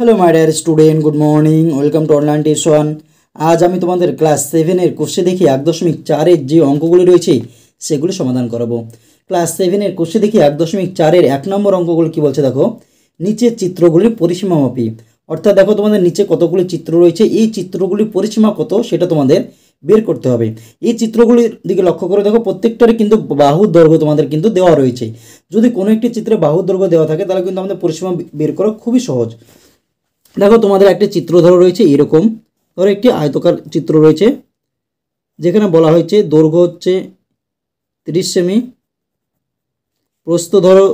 Hello my dear student, good morning, welcome to online tuition. আজ আমি তোমাদের class 7-এর কোর্সে দেখি 1.4-এর যে অঙ্কগুলি রয়েছে সেগুলি সমাধান করাবো। ক্লাস 7-এর কোর্সে দেখি 1.4-এর 1 নম্বর অঙ্কগুলি কী বলছে দেখো, নিচের চিত্রগুলির পরিসীমা মাপি। অর্থাৎ দেখো তোমাদের নিচে কতগুলি চিত্র রয়েছে, এই চিত্রগুলির পরিসীমা কত সেটা তোমাদের বের করতে হবে। এই চিত্রগুলির দিকে লক্ষ্য করে দেখো, প্রত্যেকটারই কিন্তু বাহুর দৈর্ঘ্য তোমাদের কিন্তু দেওয়া রয়েছে। যদি কোনো একটি চিত্রে বাহুর দৈর্ঘ্য দেওয়া থাকে তাহলে কিন্তু আমাদের পরিসীমা বের করা খুবই সহজ। দেখো তোমাদের একটা চিত্র ধরো রয়েছে এরকম, ধরো একটি আয়তকার চিত্র রয়েছে যেখানে বলা হয়েছে দৈর্ঘ্য হচ্ছে 30 সেমি, প্রস্থ ধরো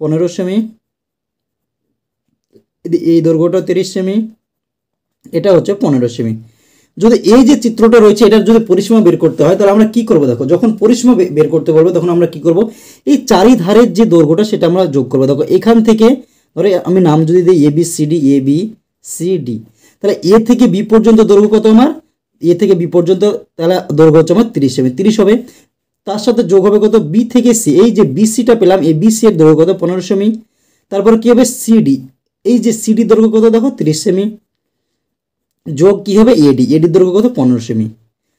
15 সেমি, এই দৈর্ঘ্যটা 30 সেমি, এটা হচ্ছে 15 সেমি। যদি এই যে চিত্রটা রয়েছে এটার যদি পরিসীমা বের করতে হয় তাহলে আমরা কি করব, দেখো যখন পরিসীমা বের করতে বলবো তখন আমরা কি করব, এই চারিধারের যে দৈর্ঘ্যটা সেটা আমরা যোগ করবো। দেখো এখান থেকে ধরো আমি নাম যদি দিই ABCD, তাহলে এ থেকে বি পর্যন্ত দৈর্ঘ্য কত আমার, এ থেকে বি পর্যন্ত, তাহলে দৈর্ঘ্য হচ্ছে আমার 30 সেমি, 30 হবে। তার সাথে যোগ হবে কত, বি থেকে সি, এই যে বিসিটা পেলাম, এই বিসি এর দৈর্ঘ্য কত 15 সেমি। তারপর কি হবে সিডি, এই যে সিডি দৈর্ঘ্য কত দেখো 30 সেমি, যোগ কি হবে এডির দৈর্ঘ্য কত 15 সেমি।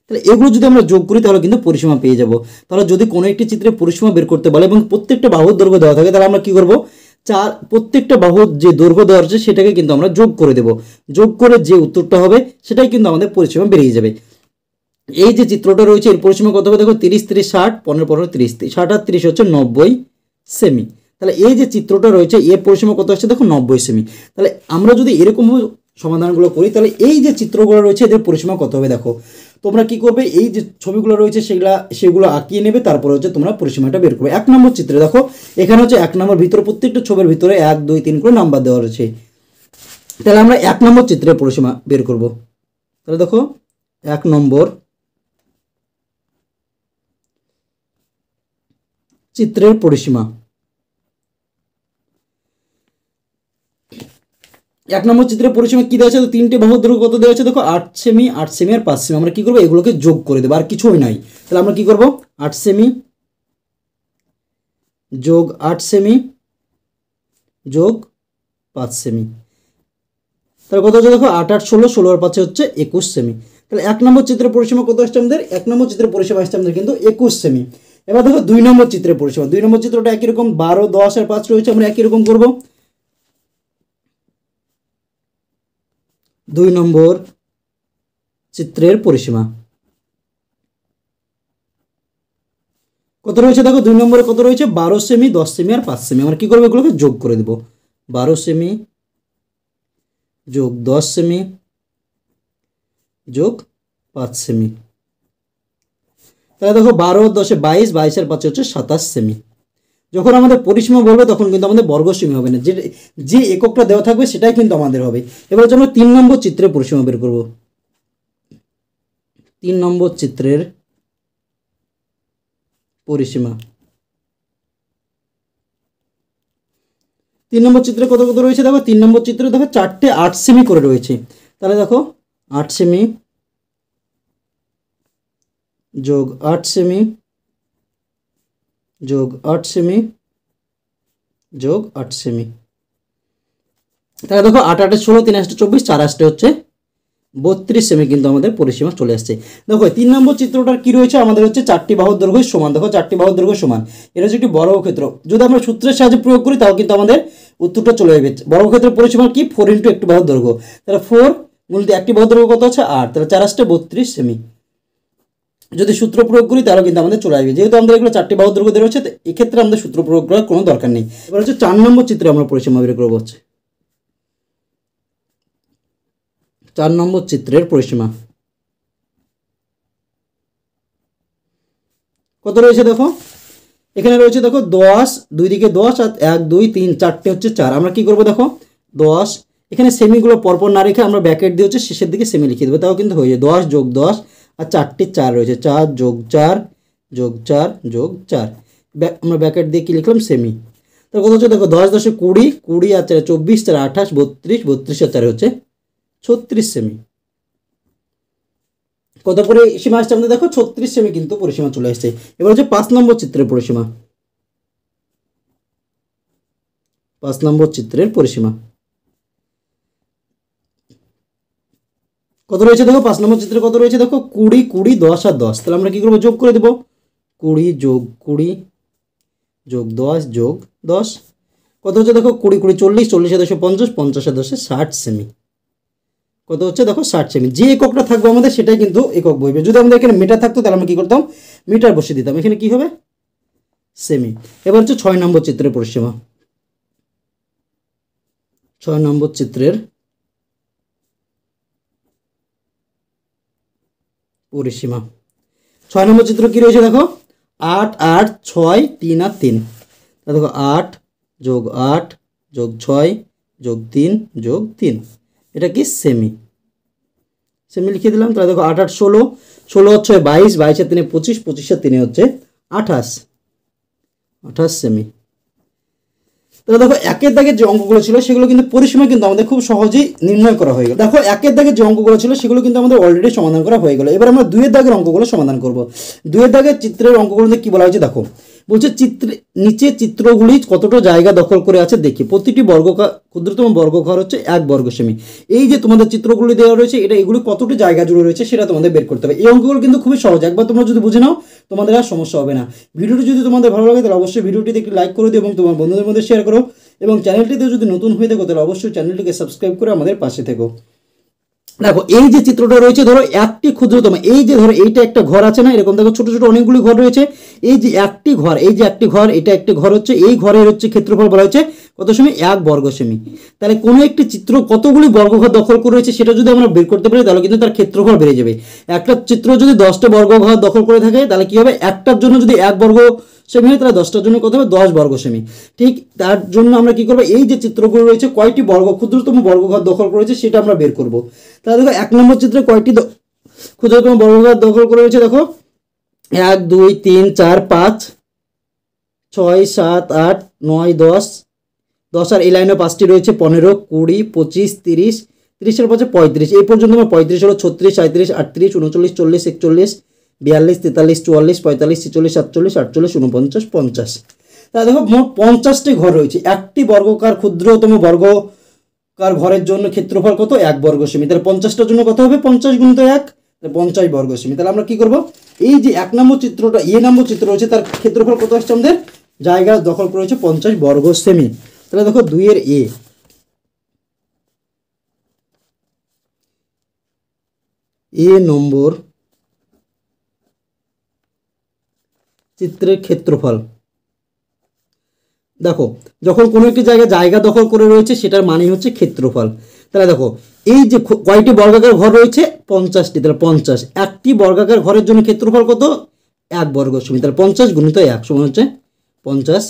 তাহলে এগুলো যদি আমরা যোগ করি তাহলে কিন্তু পরিসীমা পেয়ে যাব। তাহলে যদি কোনো একটি চিত্রে পরিসীমা বের করতে বলে এবং প্রত্যেকটা বাহুর দৈর্ঘ্য দেওয়া থাকে তাহলে আমরা কি করব, প্রত্যেকটা বাহুর যে দৈর্ঘ্য দেওয়া আছে সেটাকে কিন্তু আমরা যোগ করে দেব। যোগ করে যে উত্তরটা হবে সেটাই কিন্তু আমাদের পরিসীমা বেরিয়ে যাবে। এই যে চিত্রটা রয়েছে এর পরিসীমা কত হবে দেখো, 30 30 60, 15 15 30, 60 আর 30 হচ্ছে 90 সেমি। তাহলে এই যে চিত্রটা রয়েছে এর পরিসীমা কত হচ্ছে দেখো 90 সেমি। তাহলে আমরা যদি এরকমভাবে সমাধানগুলো করি তাহলে এই যে চিত্রগুলো রয়েছে এদের পরিসীমা কত হবে দেখো, তোমরা কি করবে, এই যে ছবিগুলো রয়েছে সেগুলো আঁকিয়ে নেবে, তারপরে হচ্ছে তোমরা পরিসীমাটা বের করবে। 1 নম্বর চিত্রে দেখো এখানে হচ্ছে 1 নম্বর ভিতরে প্রত্যেকটা ছবির ভিতরে 1 2 3 করে নাম্বার দেওয়া রয়েছে। তাহলে আমরা 1 নম্বর চিত্রের পরিসীমা বের করব। তাহলে দেখো 1 নম্বর চিত্রের পরিসীমা, 1 নম্বর চিত্রের পরিসীমা কি দেওয়া আছে, তিনটে বাহুর দৈর্ঘ্য কত দেওয়া আছে দেখো 8 সেমি, 8 সেমি আর 5 সেমি। আমরা কি করবো, এগুলোকে যোগ করে দেবো, আর কিছুই নাই। তাহলে আমরা কি করব, 8 সেমি যোগ 8 সেমি যোগ 5 সেমি, তাহলে কত হচ্ছে দেখো 8 8 16, 16 আর 5 হচ্ছে 21 সেমি। তাহলে 1 নম্বর চিত্রের পরিসীমা কত আসছে আমাদের, 1 নম্বর চিত্রের পরিসীমা আসছে আমাদের কিন্তু 21 সেমি। এবার দেখো 2 নম্বর চিত্রের পরিসীমা, 2 নম্বর চিত্রটা একই রকম, 12 10 আর 5 রয়েছে, আমরা একই রকম করব। 2 নম্বর চিত্রের পরিসীমা কত রয়েছে দেখো, 2 নম্বরে কত রয়েছে 12 সেমি, 10 সেমি আর 5 সেমি। আমরা কি করবো, এগুলোকে যোগ করে দেব। 12 সেমি যোগ 10 সেমি যোগ 5 সেমি, তাহলে দেখো 12 10 22, 22 আর 5 হচ্ছে 27 সেমি। যখন আমাদের পরিসীমা বলবে তখন কিন্তু আমাদের বর্গ সেমি হবে না, যে এককটা দেওয়া থাকবে সেটাই কিন্তু আমাদের হবে। এবার হচ্ছে আমরা 3 নম্বর চিত্রের পরিসীমা বের করব। 3 নম্বর চিত্রের পরিসীমা, 3 নম্বর চিত্রে কত কত রয়েছে দেখো, 3 নম্বর চিত্রে দেখো 4টে 8 সেমি করে রয়েছে। তাহলে দেখো 8 সেমি যোগ 8 সেমি যোগ 8 সেমি যোগ 8 সেমি, তাহলে দেখো 8 8 16, 3 8 24, 4 8 হচ্ছে 32 সেমি কিন্তু আমাদের পরিসীমা চলে আসছে। দেখো 3 নম্বর চিত্রটার কি রয়েছে, আমাদের হচ্ছে 4টি বাহুর দৈর্ঘ্য সমান, দেখো 4টি বাহুর দৈর্ঘ্য সমান, এটা হচ্ছে একটি বর্গক্ষেত্র। যদি আমরা সূত্রের সাহায্যে প্রয়োগ করি তাও কিন্তু আমাদের উত্তরটা চলে যাবে। বর্গক্ষেত্রের পরিসীমা কি, 4 × একটি বাহুর দৈর্ঘ্য, তাহলে 4 গুণিত একটি বাহুর দৈর্ঘ্য কত আছে 8, তাহলে 4 8 32 সেমি। যদি সূত্র প্রয়োগ করি তাহলে কিন্তু আমাদের চলে আসবে, যেহেতু আমাদের এগুলো 4টি বাহুর দৈর্ঘ্য দেওয়া রয়েছে এক্ষেত্রে আমাদের সূত্র প্রয়োগ করার কোনো দরকার নেই। এবার হচ্ছে 4 নম্বর চিত্রে আমরা পরিসীমা বের করবো। হচ্ছে 4 নম্বর চিত্রের পরিসীমা কত রয়েছে দেখো, এখানে রয়েছে দেখো 10, দুই দিকে 10 আর 1 2 3 4টে হচ্ছে 4। আমরা কি করব দেখো 10, এখানে সেমিগুলো পরপর না রেখে আমরা ব্র্যাকেট দিয়ে হচ্ছে শেষের দিকে সেমি লিখে দেবো, তাও কিন্তু হয়ে যায়। 10 যোগ 10 আর 4টে 4 রয়েছে, 4 যোগ 4 যোগ 4 যোগ 4, আমরা ব্র্যাকেট দিয়ে কি লিখলাম সেমি। তাহলে কত হচ্ছে দেখো 10 10 20, 20 আর 4 24, 4 28, 32, 32 আর 4 হচ্ছে 36 সেমি। কত পরিসীমা আসছে আমাদের দেখো 36 সেমি কিন্তু পরিসীমা চলে আসছে। এবার হচ্ছে 5 নম্বর চিত্রের পরিসীমা, 5 নম্বর চিত্রের পরিসীমা কত রয়েছে দেখো 5 নম্বর চিত্রে কত রয়েছে দেখো 20 20 10 আর 10, তাহলে আমরা কি করবো যোগ করে দেবো 20 যোগ 20 যোগ 10 যোগ 10 কত হচ্ছে দেখো 20 20 40 40 আর 10 50 50 আর 10 60 সেমি। কত হচ্ছে দেখো 60 সেমি। যে এককটা থাকবে আমাদের সেটাই কিন্তু একক বইবে। যদি আমাদের এখানে মিটার থাকতো তাহলে আমরা কি করতাম মিটার বসিয়ে দিতাম, এখানে কি হবে সেমি। এবার হচ্ছে 6 নম্বর চিত্রের পরিসীমা। 6 নম্বর চিত্রের পরিসীমা। 6 নম্বর চিত্র কি রয়েছে দেখো 8 8 6 3 আর 3, দেখো 8 যোগ 8 যোগ 6 যোগ 3 যোগ 3, এটা কি সেমি। সেমি লিখে দিলাম। তাহলে দেখো 8 8 16 16 হচ্ছে 22 22 আর 3 25 25 আর 3 হচ্ছে 28 28 সেমি। তাহলে দেখো একের দাগের যে অঙ্কগুলো ছিল সেগুলো কিন্তু পরিসীমা কিন্তু আমাদের খুব সহজেই নির্ণয় করা হয়ে গেল। দেখো একের দাগের যে অঙ্কগুলো ছিল সেগুলো কিন্তু আমাদের অলরেডি সমাধান করা হয়ে গেল। এবার আমরা দুইয়ের দাগের অঙ্কগুলো সমাধান করব। দুইয়ের দাগের চিত্রের অঙ্কগুলোতে কি বলা হয়েছে দেখো, বলছে চিত্রে নিচে চিত্রগুলি কতটা জায়গা দখল করে আছে দেখি, প্রতিটি ক্ষুদ্রতম বর্গঘর হচ্ছে 1 বর্গ সেমি। এই যে তোমাদের চিত্রগুলি দেওয়া রয়েছে এটা এগুলি কতটি জায়গা জুড়ে রয়েছে সেটা তোমাদের বের করতে হবে। এই অঙ্কগুলো কিন্তু খুবই সহজ, একবার তোমরা যদি বুঝে নাও তোমাদের আর সমস্যা হবে না। ভিডিওটি যদি তোমাদের ভালো লাগে তাহলে অবশ্যই ভিডিওটিতে একটি লাইক করে দিও এবং তোমার বন্ধুদের মধ্যে শেয়ার করো, এবং চ্যানেলটিতে যদি নতুন হয়ে থাকো তাহলে অবশ্যই চ্যানেলটিকে সাবস্ক্রাইব করে আমাদের পাশে থেকো। দেখো এই যে চিত্রটা রয়েছে ধরো একটি ক্ষুদ্রতম, এই যে ধরো এইটা একটা ঘর আছে না, এরকম দেখো ছোট ছোট অনেকগুলি ঘর রয়েছে, এই যে একটি ঘর, এই যে একটি ঘর, এটা একটি ঘর হচ্ছে, এই ঘরের হচ্ছে ক্ষেত্রফল বলা হয়েছে কত সেমি 1 বর্গ সেমি। তাহলে কোনো একটি চিত্র কতগুলি বর্গঘর দখল করে রয়েছে সেটা যদি আমরা বের করতে পারি তাহলে কিন্তু তার ক্ষেত্রফল বেড়ে যাবে। একটা চিত্র যদি 10টা বর্গঘর দখল করে থাকে তাহলে কি হবে, একটার জন্য যদি 1 বর্গ সেমি হয় তাহলে 10টার জন্য কত হবে 10 বর্গ সেমি। ঠিক তার জন্য আমরা কি করবো, এই যে চিত্রগুলো রয়েছে কয়টি ক্ষুদ্রতম বর্গঘর দখল করেছে সেটা আমরা বের করব। তাহলে দেখো 1 নম্বর চিত্রে কয়টি ক্ষুদ্রতম বর্গঘর দখল করে রয়েছে দেখো 1 2 3 4 5 6 7 8 9 10 10 আর এই লাইনে 5টি রয়েছে 15 20 25 30 30 এর পাশে 35, এই পর্যন্ত আমার 35 হলো 36 37 38 39 40 41 42 43 44 45 46 47 48 49 50। তাহলে দেখো মোট 50টি ঘর রয়েছে। একটি বর্গকার ক্ষুদ্রতম বর্গকার ঘরের জন্য ক্ষেত্রফল কত 1 বর্গ সেমি। তাহলে 50টার জন্য কত হবে 50 গুণিত 1, 50 বর্গ সেমি। তাহলে আমরা কি করব, এই যে 1 নম্বর চিত্রটা এ নম্বর চিত্র রয়েছে তার ক্ষেত্রফল কত আসছে আমাদের, জায়গা দখল করেছে 50 বর্গ সেমি। তাহলে দেখো 2 এর এ নম্বর চিত্রের ক্ষেত্রফল। দেখো যখন কোনো একটি জায়গা দখল করে রয়েছে সেটার মানে হচ্ছে ক্ষেত্রফল। তাহলে দেখো এই যে কয়টি বর্গাকার ঘর রয়েছে 50টি, তাহলে 50 একটি বর্গাকার ঘরের জন্য ক্ষেত্রফল কত 1 বর্গ সেমি। তাহলে 50 গুণিত 1 সমান হচ্ছে 50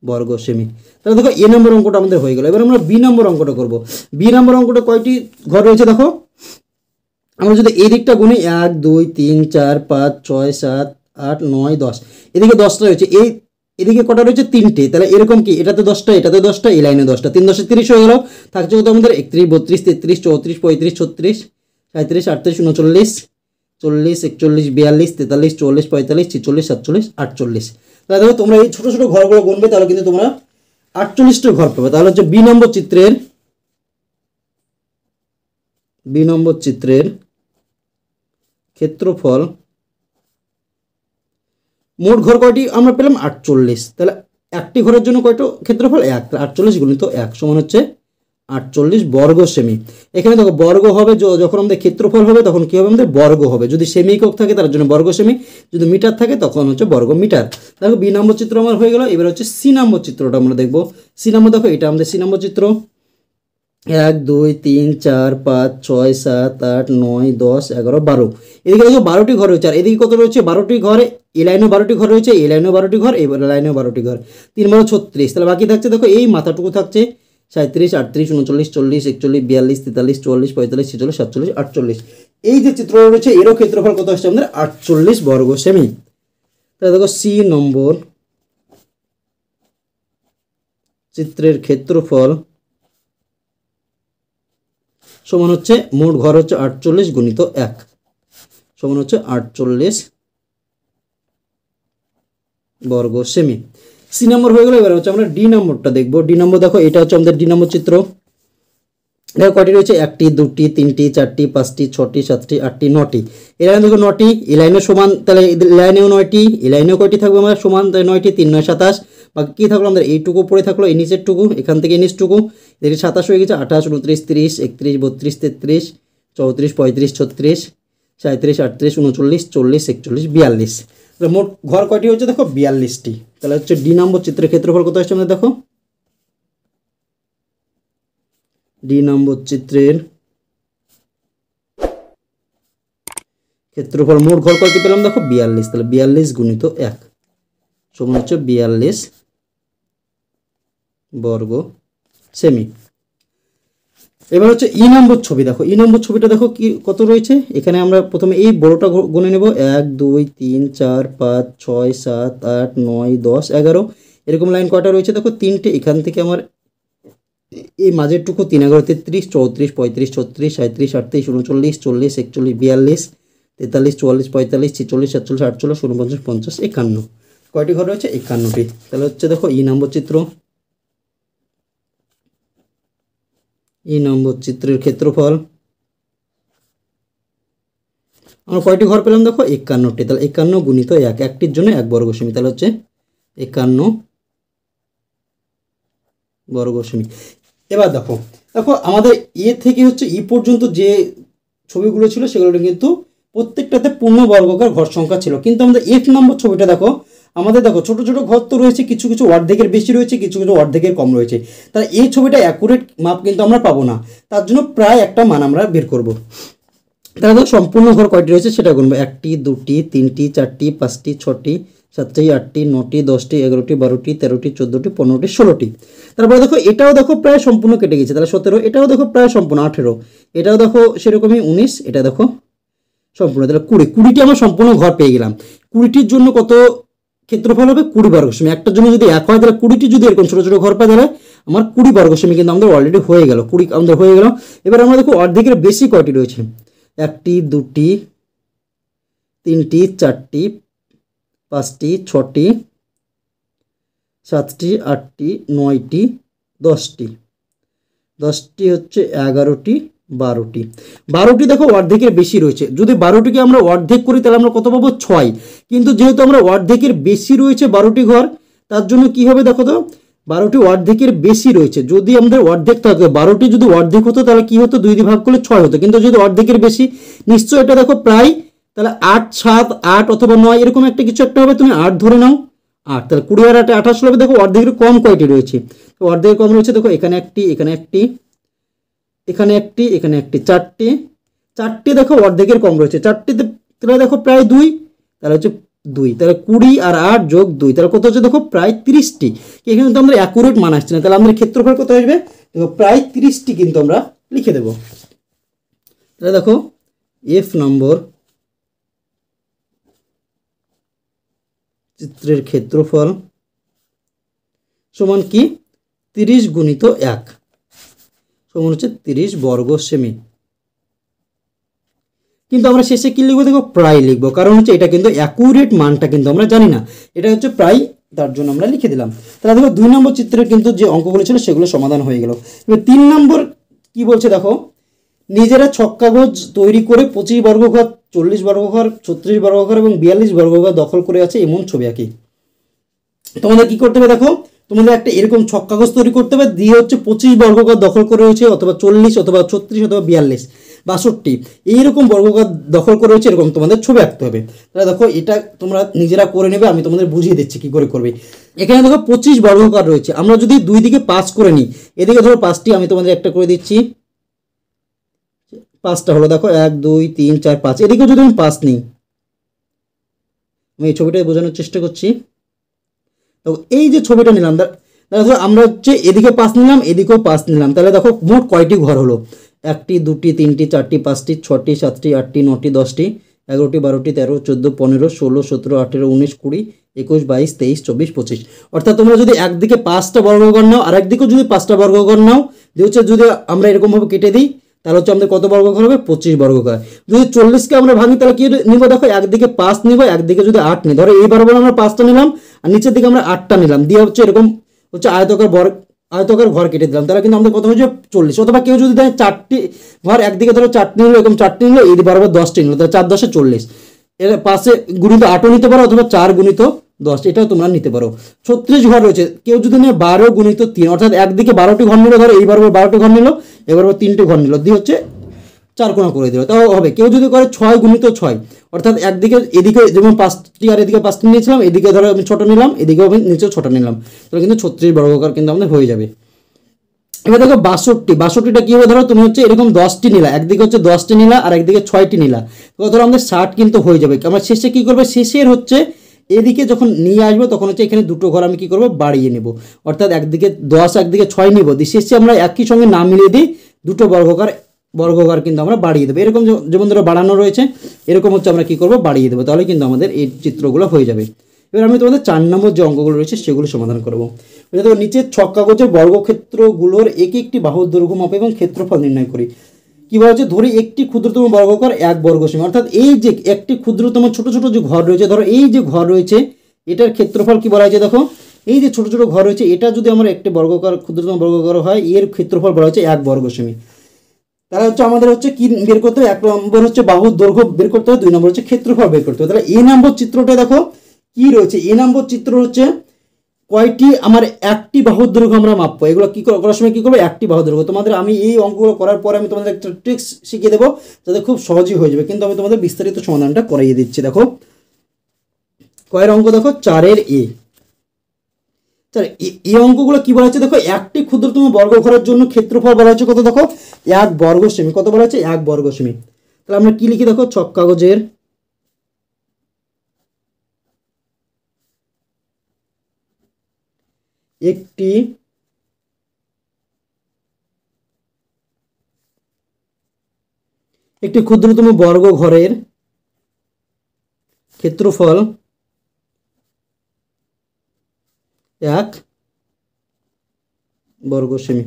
বর্গ সেমি। তাহলে দেখো এ নম্বর অঙ্কটা আমাদের হয়ে গেল। এবার আমরা বি নম্বর অঙ্কটা করব। বি নম্বর অঙ্কটা কয়টি ঘর রয়েছে দেখো, আমরা যদি এই দিকটা গুনি 1 2 3 4 5 6 7 8 9 10, এদিকে 10টা রয়েছে, এদিকে কটা রয়েছে 3টে, তাহলে এরকম কি এটাতে 10টা এটাতে 10টা এই লাইনে 10টা, 3 10 30 হয়ে গেল। থাকছে কত আমাদের 31 32 33 34 35 36 37 38 39 40 41 42 43 44 45 46 47 48। তাহলে দেখো তোমরা এই ছোট ছোট ঘরগুলো গুনবে তাহলে কিন্তু তোমরা 48টা ঘর পাবে। তাহলে হচ্ছে বি নম্বর চিত্রের ক্ষেত্রফল, মোট ঘর কয়টি আমরা পেলাম 48, তাহলে একটি ঘরের জন্য কয়টা ক্ষেত্রফল 1, 48 গুণিত 1 সমান হচ্ছে 48 বর্গ সেমি। এখানে দেখো বর্গ হবে যখন আমাদের ক্ষেত্রফল হবে তখন কি হবে আমাদের বর্গ হবে, যদি সেমি একক থাকে তার জন্য বর্গ সেমি, যদি মিটার থাকে তখন হচ্ছে বর্গ মিটার। দেখো বি নম্বর চিত্র আমার হয়ে গেল। এবার হচ্ছে সি নম্বর চিত্রটা আমরা দেখবো। সি নম্বর দেখো এটা আমাদের সি নম্বর চিত্র 1 2 3 4 5 6 7 8 9 10 11 12, এদিকে দেখো 12টি ঘর রয়েছে, আর এদিকে কত রয়েছে 12টি ঘরে, এই লাইনেও 12টি ঘর রয়েছে, এই লাইনেও 12টি ঘর, এই লাইনেও 12টি ঘর, 3 12 36। তাহলে বাকি থাকছে দেখো এই মাথাটুকু থাকছে 37 38 39 40 41 42 43 44 45 46 47 48। এই যে চিত্র রয়েছে এরও ক্ষেত্রফল কত আসছে আমাদের 48 বর্গ সেমি। তাহলে দেখো সি নম্বর চিত্রের ক্ষেত্রফল সমান হচ্ছে মোট ঘর হচ্ছে 48 গুণিত 1 সমান হচ্ছে 48 বর্গ সেমি। সি নম্বর হয়ে গেল। এবার হচ্ছে আমরা ডি নম্বরটা দেখবো। ডি নম্বর দেখো এটা হচ্ছে আমাদের ডি নম্বর চিত্র দেখো কয়টি রয়েছে, 1টি 2টি 3টি 4টি 5টি 6টি 7টি 8টি 9টি। এই লাইনে দেখো 9টি, এই লাইনে সমান, তাহলে লাইনেও 9টি, এই লাইনেও কয়টি থাকবে আমার সমান, তাই 9টি, 3 9 27। বাকি কী থাকলো আমাদের, এইটুকু পড়ে থাকলো, এই নিচেরটুকু, এখান থেকে এই নিচটুকু, এদিকে 27 হয়ে গেছে, 28 29 30 31 32 33 34 35 36 37 38 39 40 41 42। তাহলে মোট ঘর কয়টি হচ্ছে দেখো 42টি। তাহলে হচ্ছে ডি নম্বর চিত্রের ক্ষেত্রফল কত আসছে আমাদের দেখো, ডি নম্বর চিত্রের ক্ষেত্রফল মোট ঘর কয়টি পেলাম দেখো 42। তাহলে 42 গুণিত 1 সমান হচ্ছে 42 বর্গ সেমি। এবার হচ্ছে ই নম্বর ছবি, দেখো ই নম্বর ছবিটা দেখো কি কত রয়েছে। এখানে আমরা প্রথমে এই বড়টা গুনে নেব, 1 2 3 4 5 6 7 8 9 10 11। এরকম লাইন কয়টা রয়েছে দেখো 3টে। এখান থেকে আমার এই মাঝেরটুকু 3 11 33 34 35 36 37 38 39 40 41 42 43 44 45 46 47 48 49 50 51। কয়টি ঘর রয়েছে 51টি। তাহলে হচ্ছে দেখো ই নম্বর চিত্র, ই নম্বর চিত্রের ক্ষেত্রফল আমরা কয়টি ঘর পেলাম দেখো 51টি। তাহলে 51 গুণিত 1, একটির জন্য 1 বর্গ সেমি, তাহলে হচ্ছে 51 বর্গ সেমি। এবার দেখো দেখো আমাদের এ থেকে হচ্ছে ই পর্যন্ত যে ছবিগুলো ছিল সেগুলো কিন্তু প্রত্যেকটাতে পূর্ণ বর্গাকার ঘর সংখ্যা ছিল, কিন্তু আমাদের এফ নম্বর ছবিটা দেখো, আমাদের দেখো ছোট ছোট ঘর তো রয়েছে, কিছু কিছু অর্ধেকের বেশি রয়েছে, কিছু কিছু অর্ধেকের কম রয়েছে। তাহলে এই ছবিটা অ্যাকুরেট মাপ কিন্তু আমরা পাবো না, তার জন্য প্রায় একটা মান আমরা বের করব। তাহলে দেখো সম্পূর্ণ ঘর কয়টি রয়েছে সেটা গুনবো, 1টি 2টি 3টি 4টি 5টি 6টি 7টি 8টি 9টি 10টি 11টি 12টি 13টি 14টি 15টি 16টি। তারপরে দেখো এটাও দেখো প্রায় সম্পূর্ণ কেটে গেছে, তাহলে 17। এটাও দেখো প্রায় সম্পূর্ণ 18। এটাও দেখো সেরকমই 19। এটা দেখো সম্পূর্ণ, তাহলে 20টি আমরা সম্পূর্ণ ঘর পেয়ে গেলাম। 20টির জন্য কত ক্ষেত্রফল হবে 20 বর্গ সেমি। একটার জন্য যদি 1 হয় তাহলে 20টি যদি এরকম ছোটো ছোটো ঘর পায় তাহলে আমার 20 বর্গ সেমি কিন্তু আমাদের অলরেডি হয়ে গেল, 20 আমাদের হয়ে গেল। এবার আমরা দেখো অর্ধেকের বেশি কয়টি রয়েছে, 1টি 2টি 3টি 4টি 5টি 6টি 7টি 8টি 9টি 10টি, 10টি হচ্ছে 11টি 12টি দেখো অর্ধেকের বেশি রয়েছে। যদি 12টিকে আমরা অর্ধেক করি তাহলে আমরা কত পাবো 6, কিন্তু যেহেতু আমরা অর্ধেকের বেশি রয়েছে 12টি ঘর, তার জন্য কি হবে দেখো তো, 12টি অর্ধেকের বেশি রয়েছে। যদি আমাদের অর্ধেক থাকতো, 12টি যদি অর্ধেক হতো তাহলে কি হতো, 2 দিয়ে ভাগ করলে 6 হতো, কিন্তু যদি অর্ধেকের বেশি নিশ্চয়ই এটা দেখো প্রায়, তাহলে 8 7 8 অথবা 9 এরকম একটা কিছু একটা হবে, তুমি 8 ধরে নাও 8। তাহলে 20 আর 8 28 হবে। দেখো অর্ধেকের কম কয়টি রয়েছে, তো অর্ধেকের কম রয়েছে দেখো এখানে একটি, এখানে একটি, এখানে একটি, এখানে একটি, 4টি দেখো অর্ধেকের কম রয়েছে, 4টিতে তাহলে দেখো প্রায় 2, তাহলে হচ্ছে 2, তাহলে 20 আর 8 যোগ 2 তাহলে কত হচ্ছে দেখো প্রায় 30টি। এখানে কিন্তু আমরা অ্যাকুরেট মান আসছে না, তাহলে আমাদের ক্ষেত্রফল কত আসবে দেখো প্রায় 30টি কিন্তু আমরা লিখে দেব। তাহলে দেখো এফ নম্বর চিত্রের ক্ষেত্রফল সমান কি 30 গুণিত 1 সমান হচ্ছে 30 বর্গ সেমি। কিন্তু আমরা শেষে কি লিখবো দেখো প্রায় লিখবো, কারণ হচ্ছে এটা কিন্তু অ্যাকুরেট মানটা কিন্তু আমরা জানি না, এটা হচ্ছে প্রায়, তার জন্য আমরা লিখে দিলাম। তাহলে দেখো 2 নম্বর চিত্রের কিন্তু যে অঙ্কগুলো ছিল সেগুলো সমাধান হয়ে গেল। এবার 3 নম্বর কি বলছে দেখো, নিজেরা ছক কাগজ তৈরি করে 25 বর্গ ঘর 40 বর্গ ঘর 36 বর্গ ঘর এবং 42 বর্গ ঘর দখল করে আছে এমন ছবি আঁকি। তোমাদের কি করতে হবে দেখো, তোমাদের একটা এরকম ছক কাগজ তৈরি করতে হবে, দিয়ে হচ্ছে 25 বর্গঘর দখল করে রয়েছে, অথবা 40 অথবা 36 অথবা 42 62 এইরকম বর্গঘর দখল করে রয়েছে, এরকম তোমাদের ছবি আঁকতে হবে। তাহলে দেখো এটা তোমরা নিজেরা করে নেবে, আমি তোমাদের বুঝিয়ে দিচ্ছি কি করে করবে। এখানে দেখো 25 বর্গঘর রয়েছে, আমরা যদি দুই দিকে 5 করে নিই, এদিকে ধরো 5টি, আমি তোমাদের একটা করে দিচ্ছি, 5টা হলো দেখো 1 2 3 4 5, এদিকে যদি আমি 5 নিই, আমি এই ছবিটা বোঝানোর চেষ্টা করছি। তো এই যে ছবিটা নিলাম, দেখো আমরা হচ্ছে এদিকে 5 নিলাম, এদিকেও 5 নিলাম, তাহলে দেখো মোট কয়টি ঘর হলো, 1টি 2টি 3টি 4টি 5টি 6টি 7টি 8টি 9টি 10টি 11টি 12টি 13 14 15 16 17 18 19 20 21 22 23 24 25। অর্থাৎ তোমরা যদি একদিকে 5টা বর্গঘর নাও আর একদিকেও যদি 5টা বর্গঘর নাও, দিয়ে হচ্ছে যদি আমরা এরকমভাবে কেটে দিই তাহলে হচ্ছে আমাদের কত বর্গঘর হবে 25 বর্গঘর। যদি 40কে আমরা ভাঙি তাহলে কি নিব দেখো, একদিকে 5 নিব, একদিকে যদি 8 নিই, ধরো এই বরাবর আমরা 5টা নিলাম আর নিচের দিকে আমরা 8টা নিলাম, দিয়ে হচ্ছে এরকম হচ্ছে আয়তাকার বর্গ আয়তকার ঘর কেটে দিলাম, তাহলে কিন্তু আমাদের কত হয়েছে 40। অথবা কেউ যদি দেয় 4টি ঘর, একদিকে ধরো 4টি নিল, এরকম 4টি নিল, এই বরাবর 10টি নিল, তাহলে 4 10 40। এর পাশে গুণিত 8ও নিতে পারো, অথবা 4 গুণিত 10, এটাও তোমরা নিতে পারো। 36 ঘর রয়েছে, কেউ যদি নেয় 12 গুণিত 3, অর্থাৎ একদিকে 12টি ঘর নিল, ধরো এই বরাবর 12টি ঘর নিল, এবার 3টে ঘর নিল, দিয়ে হচ্ছে 4 কোণা করে দিল, তাও হবে। কেউ যদি করে 6 গুণিত 6, অর্থাৎ একদিকে এদিকে যেমন 5টি আর এদিকে 5টি নিয়েছিলাম, এদিকে ধরো আমি 6টা নিলাম, এদিকেও আমি নিচেও 6টা নিলাম, তাহলে কিন্তু 36 বর্গাকার কিন্তু আমাদের হয়ে যাবে। এবার দেখো 62টা কি হবে, ধরো তুমি হচ্ছে এরকম 10টি নিলা, একদিকে হচ্ছে 10টি নিলা আর একদিকে 6টি নিলা, তো ধরো আমাদের 60 কিন্তু হয়ে যাবে। আমরা শেষে কি করবে, শেষের হচ্ছে এদিকে যখন নিয়ে আসবো তখন হচ্ছে এখানে দুটো ঘর আমি কি করবো, বাড়িয়ে নেব, অর্থাৎ একদিকে 10 একদিকে 6 নিব, দিয়ে শেষে আমরা একই সঙ্গে না মিলিয়ে দিই, দুটো বর্গকার কিন্তু আমরা বাড়িয়ে দেবো। এরকম যেমন ধরো বাড়ানো রয়েছে, এরকম হচ্ছে আমরা কি করবো, বাড়িয়ে দেবো, তাহলে কিন্তু আমাদের এই চিত্রগুলো হয়ে যাবে। এবার আমি তোমাদের 4 নম্বর যে অঙ্কগুলো রয়েছে সেগুলো সমাধান করবো। দেখো নিচের ছক কাগজের বর্গক্ষেত্রগুলোর একটি বাহুর দৈর্ঘ্য মাপ এবং ক্ষেত্রফল নির্ণয় করি। কি বলা হচ্ছে, ধরি একটি ক্ষুদ্রতম বর্গাকার 1 বর্গ সেমি, অর্থাৎ এই যে একটি ক্ষুদ্রতম ছোট ছোট যে ঘর রয়েছে, ধরো এই যে ঘর রয়েছে এটার ক্ষেত্রফল কি বলা হয়েছে, দেখো এই যে ছোট ছোট ঘর রয়েছে, এটা যদি আমার একটি বর্গাকার ক্ষুদ্রতম বর্গাকার হয়, এর ক্ষেত্রফল বলা হচ্ছে 1 বর্গ সেমি। তাহলে হচ্ছে আমাদের হচ্ছে কি বের করতে হবে, 1 নম্বর হচ্ছে বাহুর দৈর্ঘ্য বের করতে হবে, 2 নম্বর হচ্ছে ক্ষেত্রফল বের করতে হবে। তাহলে এ নম্বর চিত্রটা দেখো কি রয়েছে, এ নম্বর চিত্র হচ্ছে কয়টি আমার একটি বাহুর দৈর্ঘ্য আমরা মাপবো, এগুলো কি করার সময় কি করবো, একটি বাহুর দৈর্ঘ্য। তোমাদের আমি এই অঙ্কগুলো করার পরে আমি তোমাদের একটা ট্রিক্স শিখিয়ে দেবো, যাতে খুব সহজই হয়ে যাবে, কিন্তু আমি তোমাদের বিস্তারিত সমাধানটা করাইয়ে দিচ্ছি। দেখো কয়ের অঙ্ক, দেখো 4-এর এ। এই অঙ্কগুলো কি বলা হচ্ছে, দেখো একটি ক্ষুদ্রতম বর্গঘরের জন্য ক্ষেত্রফল বলা হচ্ছে কত, দেখো 1 বর্গ সেমি। কত বলা হচ্ছে, 1 বর্গ সেমি। তাহলে আমরা কি লিখি, দেখো ছক কাগজের একটি ক্ষুদ্রতম বর্গ ঘরের ক্ষেত্রফল 1 বর্গ সেমি।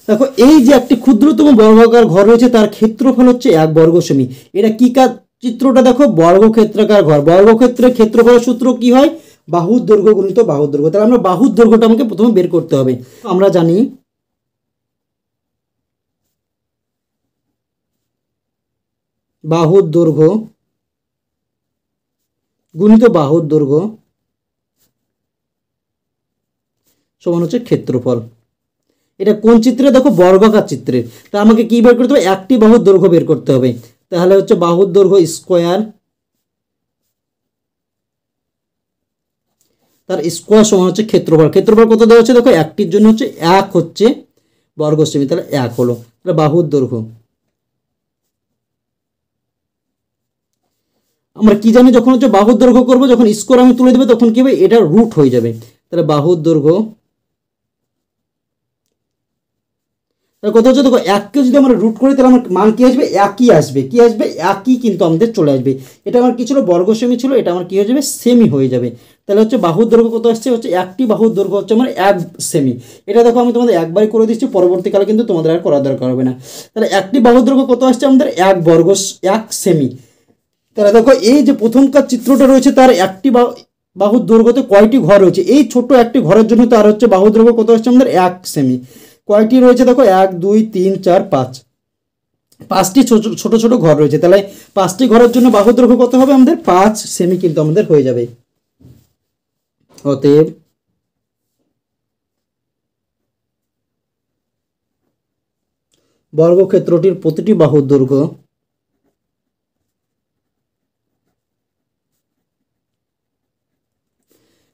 দেখো এই যে একটি ক্ষুদ্রতম বর্গাকার ঘর রয়েছে, তার ক্ষেত্রফল হচ্ছে 1 বর্গ সেমি। এটা কি কাজ, চিত্রটা দেখো বর্গক্ষেত্রাকার ঘর, বর্গক্ষেত্রের ক্ষেত্রফলের সূত্র কি হয়, বাহুর দৈর্ঘ্য গুণিত বাহুর দৈর্ঘ্য। তাহলে আমরা বাহুর দৈর্ঘ্যটা আমাকে প্রথমে বের করতে হবে। আমরা জানি বাহুর দৈর্ঘ্য গুণিত বাহুর দৈর্ঘ্য সমান হচ্ছে ক্ষেত্রফল। এটা কোন চিত্রে, দেখো বর্গাকার চিত্রে। তা আমাকে কি বের করতে হবে, একটি বাহুর দৈর্ঘ্য বের করতে হবে। তাহলে হচ্ছে বাহুর দৈর্ঘ্য স্কোয়ার, তার স্কোয়ার সমান হচ্ছে ক্ষেত্রফল। ক্ষেত্রফল কত দেওয়া হচ্ছে, দেখো একটির জন্য হচ্ছে 1 হচ্ছে বর্গ সেমি, তাহলে 1 হলো। তাহলে বাহুর দৈর্ঘ্য আমরা কি জানি, যখন হচ্ছে বাহুর দৈর্ঘ্য করবো, যখন স্কোয়ার আমি তুলে দেবো তখন কি হবে, এটা রুট হয়ে যাবে। তাহলে বাহুর দৈর্ঘ্য কত হচ্ছে, দেখো 1কে যদি আমরা রুট করি তাহলে আমার মান কি আসবে, একই আসবে। কি আসবে, একই কিন্তু আমাদের চলে আসবে। এটা আমার কি ছিল, বর্গ সেমি ছিল, এটা আমার কি হয়ে যাবে, সেমি হয়ে যাবে। তাহলে হচ্ছে বাহুর দৈর্ঘ্য কত আসছে, হচ্ছে একটি বাহুর দৈর্ঘ্য হচ্ছে আমার 1 সেমি। এটা দেখো আমি তোমাদের একবারই করে দিচ্ছি, পরবর্তীকালে কিন্তু তোমাদের আর করার দরকার হবে না। তাহলে একটি বাহুর দৈর্ঘ্য কত আসছে আমাদের, 1 সেমি। তাহলে দেখো এই যে প্রথমকার চিত্রটা রয়েছে, তার একটি বাহুর দৈর্ঘ্যতে কয়টি ঘর রয়েছে, এই ছোট একটি ঘরের জন্য তার হচ্ছে বাহুর দৈর্ঘ্য কত আসছে আমাদের, 1 সেমি। কয়টি রয়েছে, দেখো 1 2 3 4 5, 5টি ছোট ছোট ঘর রয়েছে। তাহলে 5টি ঘরের জন্য বাহুর দৈর্ঘ্য কত হবে আমাদের, 5 সেমি কিন্তু আমাদের হয়ে যাবে। অতএব বর্গক্ষেত্রটির প্রতিটি বাহুর দৈর্ঘ্য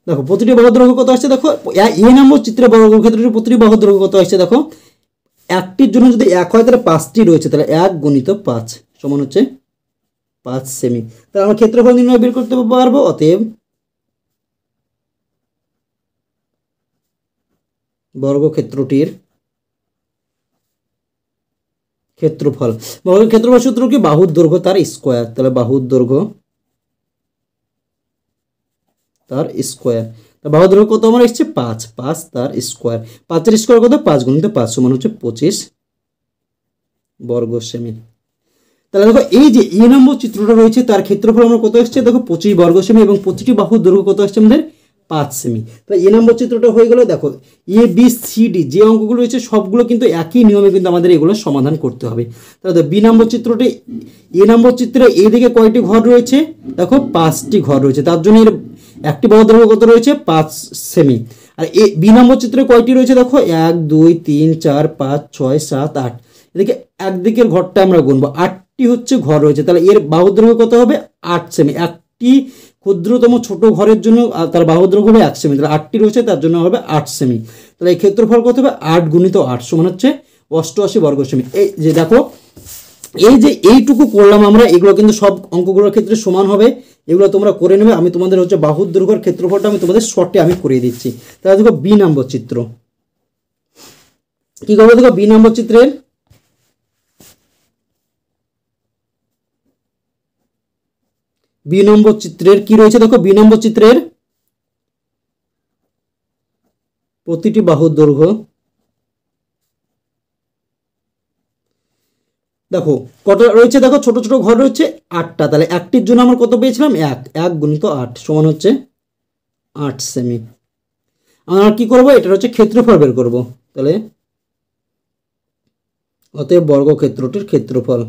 দেখো প্রতিটি বাহুর দৈর্ঘ্য কত আসছে, দেখো এ নম্বর চিত্রে বর্গক্ষেত্রটির প্রতিটি বাহুর দৈর্ঘ্য কত আসছে, দেখো একটির জন্য যদি 1 হয় তাহলে 5টি রয়েছে, তাহলে 1 গুণিত 5 সমান হচ্ছে 5 সেমি। তাহলে আমরা ক্ষেত্রফল নির্ণয় বের করতে পারবো। অতএব বর্গক্ষেত্রটির ক্ষেত্রফল, ক্ষেত্রফল সূত্র কি, বাহুর দৈর্ঘ্য তার স্কোয়ার। তাহলে বাহুর দৈর্ঘ্য তার স্কোয়ার, বাহুর দৈর্ঘ্য কত আমার এসছে, 5 তার স্কোয়ার। 5-এর স্কোয়ার কত, 5 গুণিত 5 সমান হচ্ছে 25 বর্গ সেমি। তাহলে দেখো এই যে এ নম্বর চিত্রটা রয়েছে, তার ক্ষেত্রফল আমরা কত আসছে, দেখো 25 বর্গ সেমি, এবং প্রতিটি বাহুর দৈর্ঘ্য কত আসছে আমাদের, 5 সেমি। তাহলে এ নম্বর চিত্রটা হয়ে গেল। দেখো এ বি সি ডি যে অঙ্কগুলো রয়েছে সবগুলো কিন্তু একই নিয়মে কিন্তু আমাদের এগুলো সমাধান করতে হবে। তাহলে বি নম্বর চিত্রটি, এ নম্বর চিত্রে এদিকে কয়টি ঘর রয়েছে, দেখো 5টি ঘর রয়েছে, তার জন্য এর একটি বাহুর দৈর্ঘ্য কত রয়েছে 5 সেমি। আর এ বি নম্বর চিত্রে কয়টি রয়েছে দেখো 1 2 3 4 5 6 7 8, এদিকে একদিকের ঘরটা আমরা গুনবো, 8টি হচ্ছে ঘর রয়েছে, তাহলে এর বাহুর দৈর্ঘ্য কত হবে 8 সেমি। একটি ক্ষুদ্রতম ছোট ঘরের জন্য তার বাহুর দৈর্ঘ্য হবে 1 সেমি, তাহলে 8টি রয়েছে তার জন্য হবে 8 সেমি। তাহলে এই ক্ষেত্রফল কত হবে 8 গুণিত 8 সমান হচ্ছে 88 বর্গ সেমি। এই যে দেখো এই যে এইটুকু করলাম আমরা, এগুলো কিন্তু সব অঙ্কগুলোর ক্ষেত্রে সমান হবে, এগুলো তোমরা করে নেবে। আমি তোমাদের হচ্ছে বাহুর দৈর্ঘ্যের ক্ষেত্রফলটা আমি তোমাদের শর্টে আমি করিয়ে দিচ্ছি। তাহলে দেখো বি নম্বর চিত্র কি করবো, দেখো বি নম্বর চিত্রের কি রয়েছে, দেখো বি নম্বর চিত্রের প্রতিটি বাহুর দৈর্ঘ্য, দেখো কত রয়েছে, দেখো ছোট ছোট ঘর রয়েছে 8টা, তাহলে একটির জন্য আমরা কত পেয়েছিলাম 1 গুণিত 8 সমান হচ্ছে 8 সেমি। আমরা কি করব, এটা হচ্ছে ক্ষেত্রফল বের করব। তাহলে অতএব বর্গক্ষেত্রটির ক্ষেত্রফল,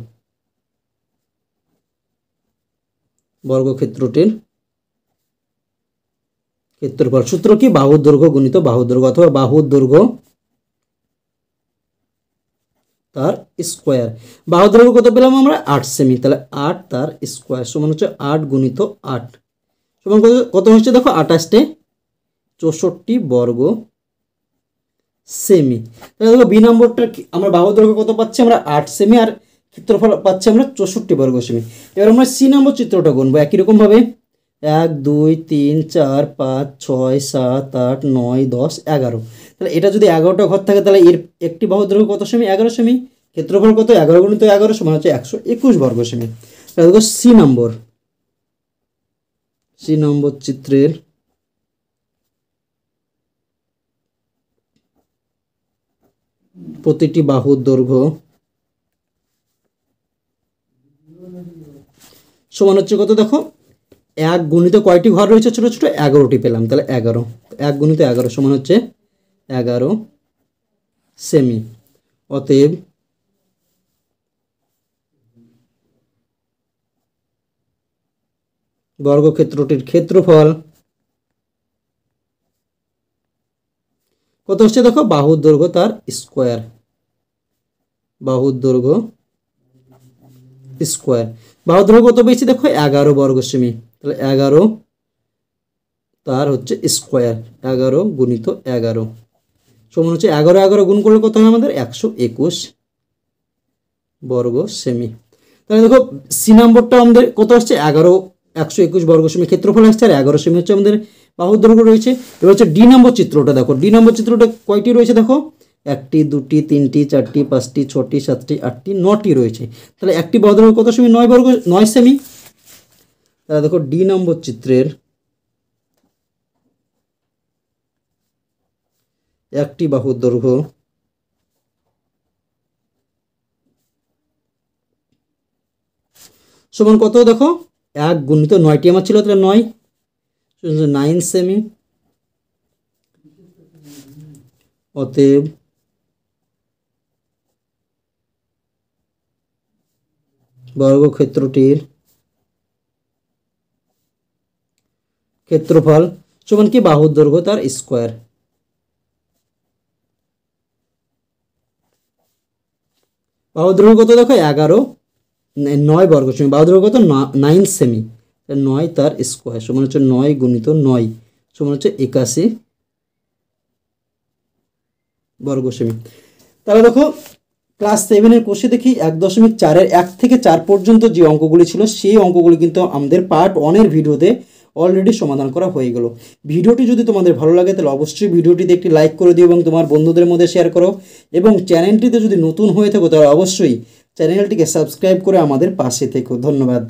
সূত্র কি বাহুর দৈর্ঘ্য গুণিত বাহুর দৈর্ঘ্য, অথবা বাহুর দৈর্ঘ্য তার স্কোয়ার। বাহুর দৈর্ঘ্য কত পেলাম আমরা 8 সেমি, তাহলে 8 তার স্কোয়ার সমান হচ্ছে 8 গুণিত 8 সমান কত হচ্ছে দেখো 28 64 বর্গ সেমি। তাহলে দেখো বি নম্বরটা আমরা বাহুর দৈর্ঘ্য কত পাচ্ছি আমরা 8 সেমি, আর ক্ষেত্রফল পাচ্ছি আমরা 64 বর্গ সেমি। এবার আমরা সি নম্বর চিত্রটা গুনবো একই রকম ভাবে, 1 2 3 4 5 6 7 8 9 10 11। তাহলে এটা যদি 11টা ঘর থাকে তাহলে এর একটি বাহুর দৈর্ঘ্য কত সেমি 11 সেমি, ক্ষেত্রফল কত 11 গুণিত 11 সমান হচ্ছে 121 বর্গ সেমি। তাহলে দেখো সি নম্বর চিত্রের প্রতিটি বাহুর দৈর্ঘ্য সমান হচ্ছে কত, দেখো 1 গুণিত কয়টি ঘর রয়েছে ছোট ছোট 11টি পেলাম, তাহলে 11 1 গুণিত 11 সমান হচ্ছে 11 সেমি। অতএব বর্গক্ষেত্রটির ক্ষেত্রফল কত হচ্ছে দেখো বাহুর দৈর্ঘ্য তার স্কোয়ার, বাহুর দৈর্ঘ্য কত পেয়েছি দেখো 11 বর্গ সেমি। তাহলে 11 তার হচ্ছে স্কোয়ার, 11 গুণিত 11 সমান হচ্ছে 11 11 গুণ করলে কত হয় আমাদের 121 বর্গ সেমি। তাহলে দেখো সি নম্বরটা আমাদের কত আসছে 121 বর্গ সেমি ক্ষেত্রফল আসছে, আর 11 সেমি হচ্ছে আমাদের বাহুর দৈর্ঘ্য রয়েছে। এবার হচ্ছে ডি নম্বর চিত্রটা দেখো, ডি নম্বর চিত্রটা কয়টি রয়েছে দেখো 1টি 2টি 3টি 4টি 5টি 6টি 7টি 8টি 9টি রয়েছে, তাহলে একটি বাহুর দৈর্ঘ্য কত সেমি 9 সেমি। তাহলে দেখো ডি নম্বর চিত্রের একটি বাহুর দৈর্ঘ্য সমান কত দেখো 1 গুণিত 9টি আমার ছিল, তাহলে 9 সেমি। অতএব বর্গক্ষেত্রটির ক্ষেত্রফল সমান কি বাহুর দৈর্ঘ্য তার স্কোয়ার, বাহুর দৈর্ঘ্য কত দেখো 9 বর্গ সেমি, বাহুর দৈর্ঘ্য কত 9 সেমি, 9 তার স্কোয়ার সমান হচ্ছে 9 গুণিত 9 সমান হচ্ছে 81 বর্গ সেমি। তাহলে দেখো ক্লাস 7-এর কোর্সে দেখি 1.4-এর 1 থেকে 4 পর্যন্ত যে অঙ্কগুলি ছিল সেই অঙ্কগুলি কিন্তু আমাদের পার্ট 1-এর ভিডিওতে অলরেডি সমাধান করা হয়ে গেল। ভিডিওটি যদি তোমাদের ভালো লাগে তাহলে অবশ্যই ভিডিওটিতে একটি লাইক করে দিও এবং তোমার বন্ধুদের মধ্যে শেয়ার করো, এবং চ্যানেলটিতে যদি নতুন হয়ে থাকো তাহলে অবশ্যই চ্যানেলটিকে সাবস্ক্রাইব করে আমাদের পাশে থেকো। ধন্যবাদ।